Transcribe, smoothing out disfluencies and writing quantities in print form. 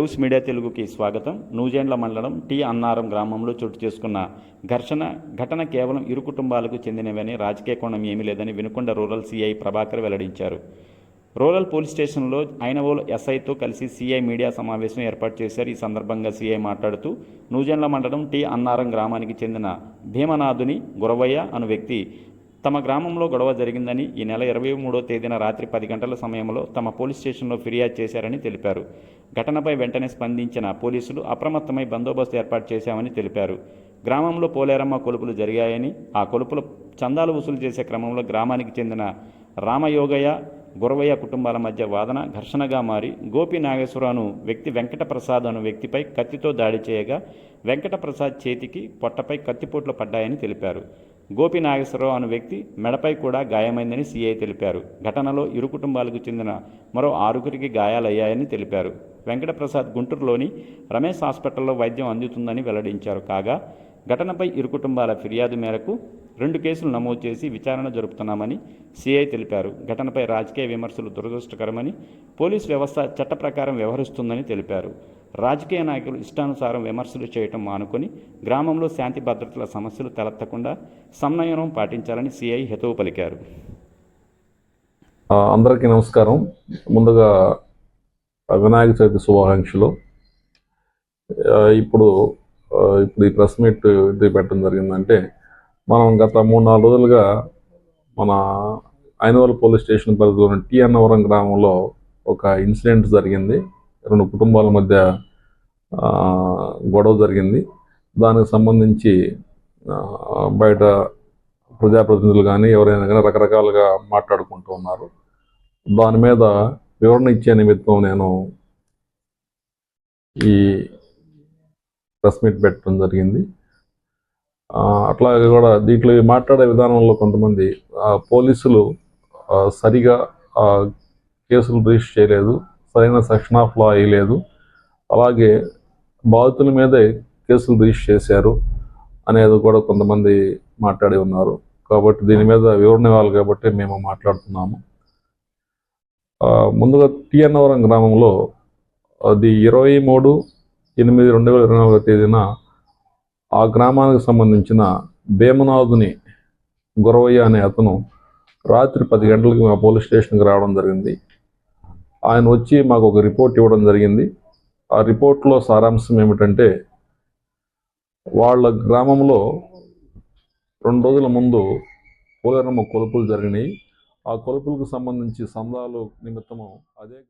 Waves media తెలుగుకి స్వాగతం. నూజెండ్ల మండలం టి అన్నారం గ్రామంలో చోటు చేసుకున్న ఘటన కేవలం ఇరు కుటుంబాలకు చెందినవని, రాజకీయ కోణం ఏమీ లేదని వినుకొండ రూరల్ సీఐ ప్రభాకర్ వెల్లడించారు. రూరల్ పోలీస్ స్టేషన్లో ఐనవోలు ఎస్ఐతో కలిసి సీఐ మీడియా సమావేశం ఏర్పాటు చేశారు. ఈ సందర్భంగా సీఐ మాట్లాడుతూ, నూజెండ్ల మండలం టి అన్నారం గ్రామానికి చెందిన భీమనాథుని గురవయ్య అను వ్యక్తి తమ గ్రామంలో గొడవ జరిగిందని, ఈ నెల 23వ తేదీన రాత్రి 10 గంటల సమయంలో తమ పోలీస్ స్టేషన్లో ఫిర్యాదు చేశారని తెలిపారు. ఘటనపై వెంటనే స్పందించిన పోలీసులు అప్రమత్తమై బందోబస్తు ఏర్పాటు చేశామని తెలిపారు. గ్రామంలో పోలేరమ్మ కొలుపులు జరిగాయని, ఆ కొలుపుల చందాలు వసూలు చేసే క్రమంలో గ్రామానికి చెందిన రామయోగయ్య, గురవయ్య కుటుంబాల మధ్య వాదన ఘర్షణగా మారి గోపి నాగేశ్వర అను వ్యక్తి వెంకటప్రసాద్ అను వ్యక్తిపై కత్తితో దాడి చేయగా వెంకటప్రసాద్ చేతికి, పొట్టపై కత్తిపోట్లు పడ్డాయని తెలిపారు. గోపి నాగేశ్వరరావు అను వ్యక్తి మెడపై కూడా గాయమైందని సీఐ తెలిపారు. ఘటనలో ఇరు కుటుంబాలకు చెందిన మరో 6గురికి గాయాలయ్యాయని తెలిపారు. వెంకటప్రసాద్ గుంటూరులోని రమేష్ హాస్పిటల్లో వైద్యం అందుతుందని వెల్లడించారు. కాగా ఘటనపై ఇరు కుటుంబాల ఫిర్యాదు మేరకు 2 కేసులు నమోదు చేసి విచారణ జరుపుతున్నామని సీఐ తెలిపారు. ఘటనపై రాజకీయ విమర్శలు దురదృష్టకరమని, పోలీసు వ్యవస్థ చట్ట ప్రకారం వ్యవహరిస్తుందని తెలిపారు. రాజకీయ నాయకులు ఇష్టానుసారం విమర్శలు చేయటం మానుకొని గ్రామంలో శాంతి భద్రతల సమస్యలు తలెత్తకుండా సంయమనం పాటించాలని సీఐ హితవు పలికారు. అందరికీ నమస్కారం. ముందుగా వినాయక చవితి శుభాకాంక్షలు. ఇప్పుడు ఈ ప్రెస్ మీట్ ఇది పెట్టడం జరిగిందంటే, మనం గత 3-4 రోజులుగా మన ఐనవోలు పోలీస్ స్టేషన్ పరిధిలోని టి అన్నవరం గ్రామంలో ఒక ఇన్సిడెంట్ జరిగింది. 2 కుటుంబాల మధ్య గొడవ జరిగింది. దానికి సంబంధించి బయట ప్రజాప్రతినిధులు కానీ ఎవరైనా కానీ రకరకాలుగా మాట్లాడుకుంటూ ఉన్నారు. దాని మీద వివరణ ఇచ్చే నిమిత్తం నేను ఈ ప్రెస్ మీట్ పెట్టడం జరిగింది. అట్లాగే కూడా దీంట్లో మాట్లాడే విధానంలో కొంతమంది పోలీసులు సరిగా కేసులు రిజిస్టర్ చేయలేదు, సరైన సెక్షన్ ఆఫ్ లా వేయలేదు, అలాగే బాధితుల మీదే కేసులు రిజిస్టర్ చేశారు అనేది కూడా కొంతమంది మాట్లాడి ఉన్నారు. కాబట్టి దీని మీద వివరణ ఇవ్వాలి కాబట్టి మేము మాట్లాడుతున్నాము. ముందుగా టి అన్నవరం గ్రామంలో అది 23/8/2024 తేదీన ఆ గ్రామానికి సంబంధించిన భీమనాథుని గురవయ్య అనే అతను రాత్రి 10 గంటలకి మా పోలీస్ స్టేషన్కి రావడం జరిగింది. ఆయన వచ్చి మాకు ఒక రిపోర్ట్ ఇవ్వడం జరిగింది. ఆ రిపోర్ట్లో సారాంశం ఏమిటంటే, వాళ్ళ గ్రామంలో 2 రోజుల ముందు పోలేరమ్మ కొలుపులు జరిగినాయి. ఆ కొలుపులకు సంబంధించి సందాలు నిమిత్తము అదే